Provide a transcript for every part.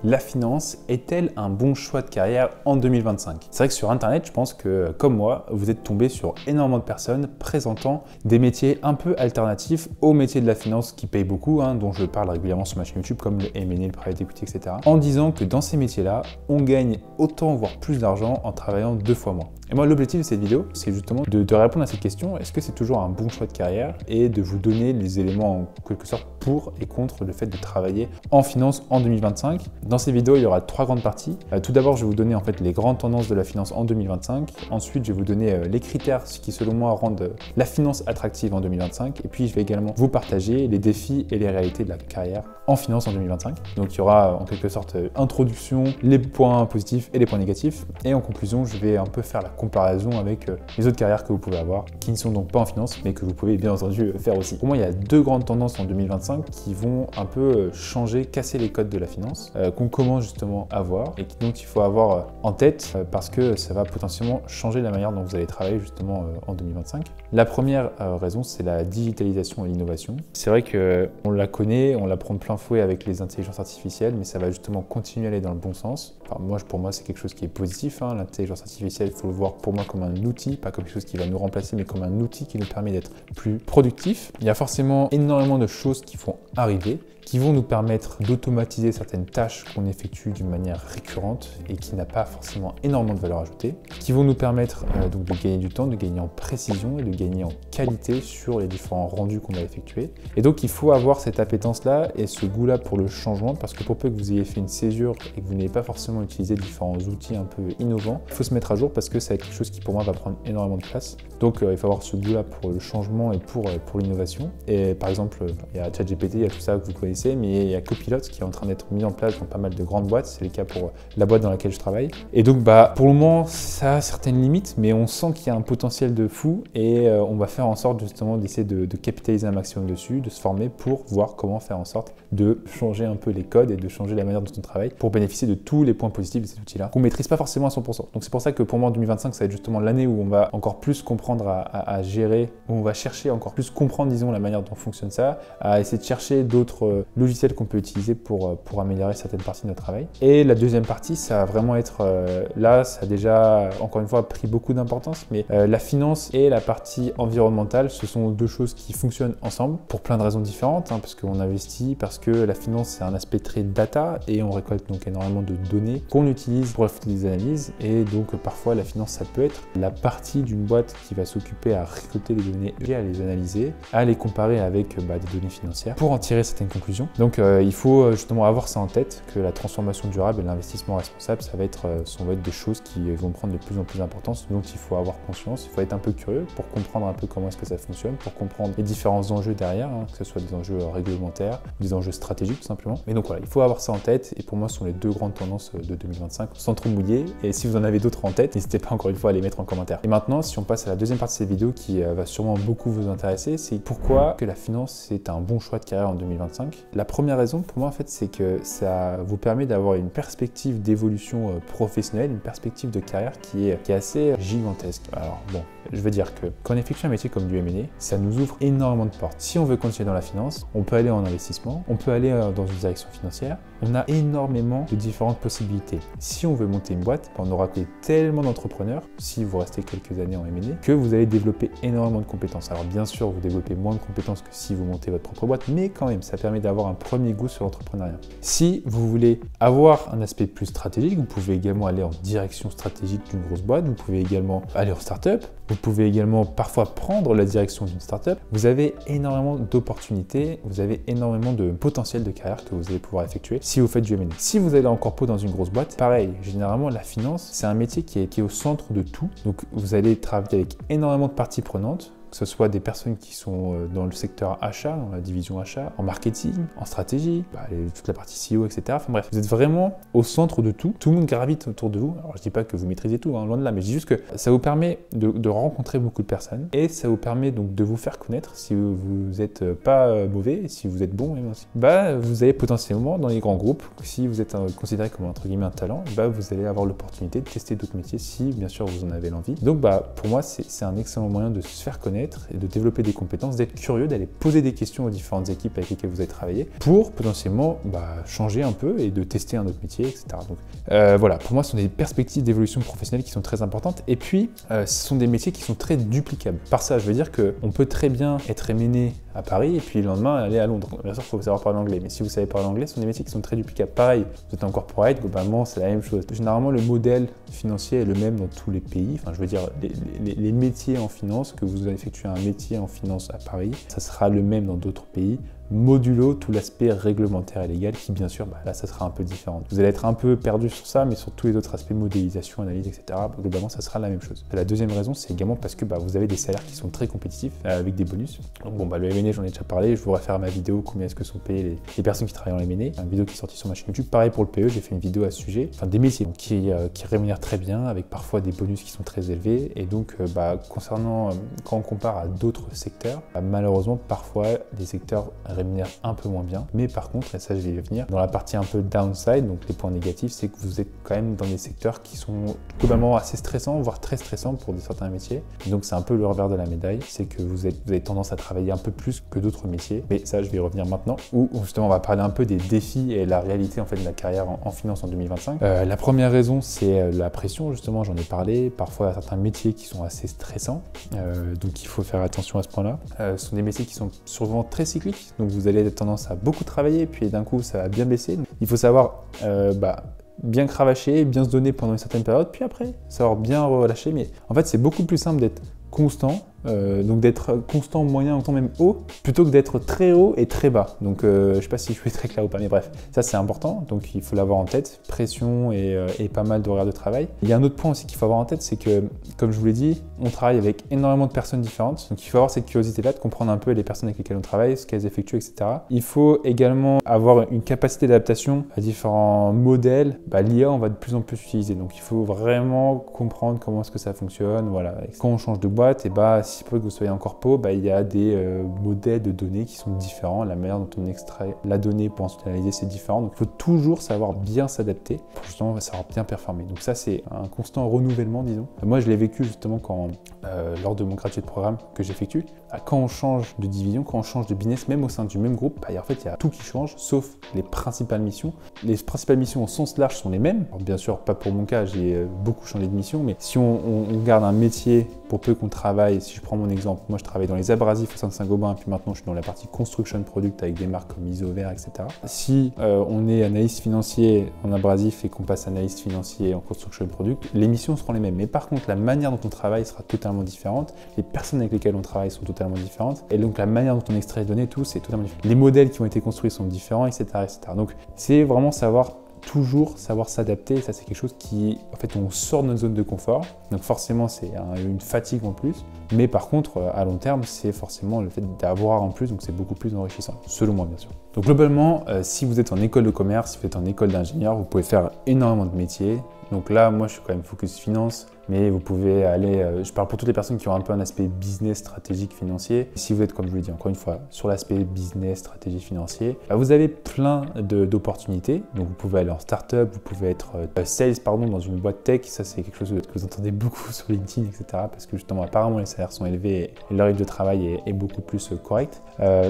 La finance est-elle un bon choix de carrière en 2025? C'est vrai que sur Internet, je pense que, comme moi, vous êtes tombé sur énormément de personnes présentant des métiers un peu alternatifs aux métiers de la finance qui payent beaucoup, dont je parle régulièrement sur ma chaîne YouTube, comme le M&A, le private equity, etc. En disant que dans ces métiers-là, on gagne autant, voire plus d'argent en travaillant 2 fois moins. Et moi, l'objectif de cette vidéo, c'est justement de répondre à cette question, est-ce que c'est toujours un bon choix de carrière, et de vous donner les éléments en quelque sorte pour et contre le fait de travailler en finance en 2025. Dans ces vidéos, il y aura 3 grandes parties. Tout d'abord, je vais vous donner en fait les grandes tendances de la finance en 2025. Ensuite, je vais vous donner les critères qui, selon moi, rendent la finance attractive en 2025. Et puis, je vais également vous partager les défis et les réalités de la carrière en finance en 2025. Donc, il y aura en quelque sorte introduction, les points positifs et les points négatifs. Et en conclusion, je vais un peu faire la comparaison avec les autres carrières que vous pouvez avoir, qui ne sont donc pas en finance, mais que vous pouvez bien entendu faire aussi. Pour moi, il y a 2 grandes tendances en 2025 qui vont un peu changer, casser les codes de la finance, qu'on commence justement à voir et donc il faut avoir en tête parce que ça va potentiellement changer la manière dont vous allez travailler justement en 2025. La première raison, c'est la digitalisation et l'innovation. C'est vrai qu'on la connaît, on la prend de plein fouet avec les intelligences artificielles, mais ça va justement continuer à aller dans le bon sens. Enfin, pour moi, c'est quelque chose qui est positif. L'intelligence artificielle, il faut le voir pour moi comme un outil, pas comme quelque chose qui va nous remplacer, mais comme un outil qui nous permet d'être plus productif. Il y a forcément énormément de choses qui vont arriver, qui vont nous permettre d'automatiser certaines tâches qu'on effectue d'une manière récurrente et qui n'a pas forcément énormément de valeur ajoutée, qui vont nous permettre donc de gagner du temps, de gagner en précision et de gagner en qualité sur les différents rendus qu'on va effectuer. Et donc il faut avoir cette appétence-là et ce goût-là pour le changement, parce que pour peu que vous ayez fait une césure et que vous n'ayez pas forcément utilisé différents outils un peu innovants, il faut se mettre à jour parce que c'est quelque chose qui pour moi va prendre énormément de place. Donc il faut avoir ce goût-là pour le changement et pour l'innovation. Et par exemple, il y a ChatGPT, il y a tout ça que vous connaissez, mais il y a Copilot qui est en train d'être mis en place dans pas mal de grandes boîtes. C'est le cas pour la boîte dans laquelle je travaille. Et donc, pour le moment, ça a certaines limites, mais on sent qu'il y a un potentiel de fou et on va faire en sorte justement d'essayer de capitaliser un maximum dessus, de se former pour voir comment faire en sorte de changer un peu les codes et de changer la manière dont on travaille pour bénéficier de tous les points positifs de cet outil-là qu'on ne maîtrise pas forcément à 100%. Donc, c'est pour ça que pour moi, en 2025, ça va être justement l'année où on va encore plus comprendre à gérer, où on va chercher encore plus comprendre, disons, la manière dont fonctionne ça, à essayer de chercher d'autres logiciels qu'on peut utiliser pour améliorer certaines parties de notre travail. Et la deuxième partie, ça va vraiment être, là, ça a déjà, encore une fois, pris beaucoup d'importance, mais la finance et la partie environnementale, ce sont 2 choses qui fonctionnent ensemble pour plein de raisons différentes, parce qu'on investit, parce que la finance, c'est un aspect très data et on récolte donc énormément de données qu'on utilise pour faire des analyses. Et donc, parfois, la finance, ça peut être la partie d'une boîte qui va s'occuper à récolter les données et à les analyser, à les comparer avec des données financières pour en tirer certaines conclusions. Donc il faut justement avoir ça en tête, que la transformation durable et l'investissement responsable, ça va être des choses qui vont prendre de plus en plus d'importance, dont il faut avoir conscience, il faut être un peu curieux pour comprendre un peu comment est-ce que ça fonctionne, pour comprendre les différents enjeux derrière, que ce soit des enjeux réglementaires, des enjeux stratégiques tout simplement. Mais donc voilà, il faut avoir ça en tête et pour moi ce sont les 2 grandes tendances de 2025, sans trop mouiller. Et si vous en avez d'autres en tête, n'hésitez pas encore une fois à les mettre en commentaire. Et maintenant, si on passe à la deuxième partie de cette vidéo qui va sûrement beaucoup vous intéresser, c'est pourquoi que la finance c'est un bon choix de carrière en 2025. La première raison pour moi en fait, c'est que ça vous permet d'avoir une perspective d'évolution professionnelle, une perspective de carrière qui est assez gigantesque. Alors bon, je veux dire que quand on effectue un métier comme du M&A, ça nous ouvre énormément de portes. Si on veut continuer dans la finance, on peut aller en investissement, on peut aller dans une direction financière. On a énormément de différentes possibilités. Si on veut monter une boîte, on aura tellement d'entrepreneurs, si vous restez quelques années en M&A, que vous allez développer énormément de compétences. Alors bien sûr, vous développez moins de compétences que si vous montez votre propre boîte, mais quand même, ça permet d'avoir un premier goût sur l'entrepreneuriat. Si vous voulez avoir un aspect plus stratégique, vous pouvez également aller en direction stratégique d'une grosse boîte, vous pouvez également aller en start-up, vous pouvez également parfois prendre la direction d'une start-up. Vous avez énormément d'opportunités, vous avez énormément de potentiel de carrière que vous allez pouvoir effectuer si vous faites du M&A. Si vous allez encore peu dans une grosse boîte, pareil, généralement la finance, c'est un métier qui est au centre de tout. Donc vous allez travailler avec énormément de parties prenantes, que ce soit des personnes qui sont dans le secteur achat, dans la division achat, en marketing, en stratégie, toute la partie CEO, etc. Enfin bref, vous êtes vraiment au centre de tout. Tout le monde gravite autour de vous. Alors je dis pas que vous maîtrisez tout, loin de là, mais je dis juste que ça vous permet de rencontrer beaucoup de personnes et ça vous permet donc de vous faire connaître. Si vous n'êtes pas mauvais, si vous êtes bon même aussi, vous allez potentiellement dans les grands groupes, si vous êtes considéré comme entre guillemets un talent, vous allez avoir l'opportunité de tester d'autres métiers si bien sûr vous en avez l'envie. Donc pour moi c'est un excellent moyen de se faire connaître connaître et de développer des compétences, d'être curieux, d'aller poser des questions aux différentes équipes avec lesquelles vous allez travailler pour potentiellement changer un peu et de tester un autre métier, etc. Donc voilà, pour moi, ce sont des perspectives d'évolution professionnelle qui sont très importantes. Et puis, ce sont des métiers qui sont très duplicables. Par ça, je veux dire qu'on peut très bien être MNE à Paris et puis le lendemain aller à Londres. Bien sûr, il faut savoir parler anglais, mais si vous savez parler anglais, ce sont des métiers qui sont très duplicables. Pareil, vous êtes en corporate, globalement, c'est la même chose. Généralement, le modèle financier est le même dans tous les pays. Enfin, je veux dire, les métiers en finance, que vous effectuez un métier en finance à Paris, ça sera le même dans d'autres pays, modulo tout l'aspect réglementaire et légal qui, bien sûr, là, ça sera un peu différent. Vous allez être un peu perdu sur ça, mais sur tous les autres aspects, modélisation, analyse, etc., globalement, ça sera la même chose. La deuxième raison, c'est également parce que vous avez des salaires qui sont très compétitifs avec des bonus. Donc, le M&A, j'en ai déjà parlé, je vous réfère à ma vidéo, combien est-ce que sont payées les personnes qui travaillent en M&A, une vidéo qui est sortie sur ma chaîne YouTube. Pareil pour le PE, j'ai fait une vidéo à ce sujet, enfin des métiers qui rémunèrent très bien, avec parfois des bonus qui sont très élevés. Et donc, concernant, quand on compare à d'autres secteurs, malheureusement, parfois, des secteurs rémunèrent un peu moins bien. Mais par contre, et ça je vais y venir, dans la partie un peu downside, donc les points négatifs, c'est que vous êtes quand même dans des secteurs qui sont globalement assez stressants, voire très stressants pour certains métiers. Et donc c'est un peu le revers de la médaille, c'est que vous avez tendance à travailler un peu plus que d'autres métiers. Mais ça, je vais y revenir maintenant, où justement on va parler un peu des défis et la réalité en fait de la carrière en finance en 2025. La première raison, c'est la pression, justement, j'en ai parlé. Parfois, il y a certains métiers qui sont assez stressants, donc il faut faire attention à ce point-là. Ce sont des métiers qui sont souvent très cycliques, donc vous allez avoir tendance à beaucoup travailler, puis d'un coup, ça va bien baisser. Donc, il faut savoir bien cravacher, bien se donner pendant une certaine période, puis après, savoir bien relâcher. Mais en fait, c'est beaucoup plus simple d'être constant, donc d'être constant, moyen, autant même haut, plutôt que d'être très haut et très bas. Donc je ne sais pas si je suis très clair ou pas, mais bref, ça c'est important, donc il faut l'avoir en tête, pression et pas mal d'horaires de travail. Il y a un autre point aussi qu'il faut avoir en tête, c'est que, comme je vous l'ai dit, on travaille avec énormément de personnes différentes, donc il faut avoir cette curiosité-là de comprendre un peu les personnes avec lesquelles on travaille, ce qu'elles effectuent, etc. Il faut également avoir une capacité d'adaptation à différents modèles. L'IA, on va de plus en plus utiliser, donc il faut vraiment comprendre comment est-ce que ça fonctionne. Voilà. Quand on change de boîte, et si pour que vous soyez en corpo, il y a des modèles de données qui sont différents, la manière dont on extrait la donnée pour ensuite analyser, c'est différent. Donc il faut toujours savoir bien s'adapter pour justement savoir bien performer. Donc ça, c'est un constant renouvellement, disons. Moi, je l'ai vécu justement lors de mon graduate programme que j'effectue. Quand on change de division, quand on change de business, même au sein du même groupe, en fait, il y a tout qui change, sauf les principales missions. Les principales missions au sens large sont les mêmes. Alors, bien sûr, pas pour mon cas, j'ai beaucoup changé de mission, mais si on garde un métier, pour peu qu'on travaille, si je prends mon exemple, moi je travaille dans les abrasifs au sein de Saint-Gobain, et puis maintenant je suis dans la partie construction product avec des marques comme Isover, etc. Si on est analyste financier en abrasif et qu'on passe analyste financier en construction product, les missions seront les mêmes. Mais par contre, la manière dont on travaille sera totalement différente. Les personnes avec lesquelles on travaille sont totalement différentes. Et donc la manière dont on extrait les données, tout, c'est totalement différent. Les modèles qui ont été construits sont différents, etc. etc. Donc c'est vraiment toujours savoir s'adapter. Ça, c'est quelque chose qui, en fait, on sort de notre zone de confort. Donc forcément, c'est une fatigue en plus. Mais par contre, à long terme, c'est forcément le fait d'avoir en plus. Donc c'est beaucoup plus enrichissant, selon moi, bien sûr. Donc globalement, si vous êtes en école de commerce, si vous êtes en école d'ingénieur, vous pouvez faire énormément de métiers. Donc là, moi, je suis quand même focus finance. Mais vous pouvez aller, je parle pour toutes les personnes qui ont un peu un aspect business, stratégique, financier. Si vous êtes, comme je vous l'ai dit encore une fois, sur l'aspect business, stratégique, financier, vous avez plein d'opportunités. Donc vous pouvez aller en start-up, vous pouvez être sales dans une boîte tech. Ça, c'est quelque chose que vous entendez beaucoup sur LinkedIn, etc. Parce que justement, apparemment, les salaires sont élevés et leur rythme de travail est beaucoup plus correct.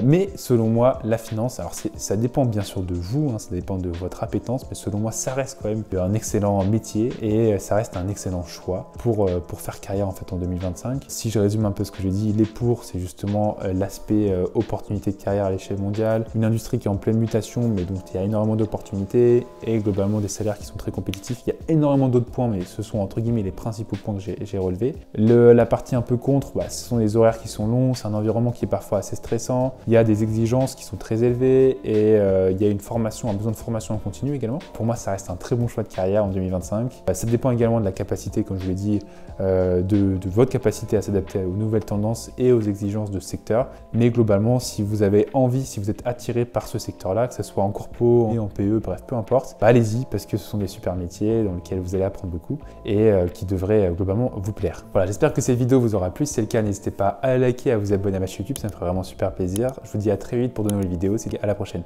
Mais selon moi, la finance, alors ça dépend bien sûr de vous, ça dépend de votre appétence, mais selon moi, ça reste quand même un excellent métier et ça reste un excellent choix pour faire carrière en fait en 2025. Si je résume un peu ce que j'ai dit, les pour, c'est justement l'aspect opportunité de carrière à l'échelle mondiale, une industrie qui est en pleine mutation, mais donc il y a énormément d'opportunités et globalement des salaires qui sont très compétitifs. Il y a énormément d'autres points, mais ce sont entre guillemets les principaux points que j'ai relevés. La partie un peu contre, ce sont les horaires qui sont longs, c'est un environnement qui est parfois assez stressant, il y a des exigences qui sont très élevées et il y a un besoin de formation en continu également. Pour moi, ça reste un très bon choix de carrière en 2025. Ça dépend également de la capacité, comme je vous l'ai dit, de votre capacité à s'adapter aux nouvelles tendances et aux exigences de ce secteur. Mais globalement, si vous avez envie, si vous êtes attiré par ce secteur-là, que ce soit en corpo, en PE, bref, peu importe, allez-y parce que ce sont des super métiers dans lesquels vous allez apprendre beaucoup et qui devraient globalement vous plaire. Voilà, j'espère que cette vidéo vous aura plu. Si c'est le cas, n'hésitez pas à liker, à vous abonner à ma chaîne YouTube, ça me ferait vraiment super plaisir. Je vous dis à très vite pour de nouvelles vidéos. À la prochaine.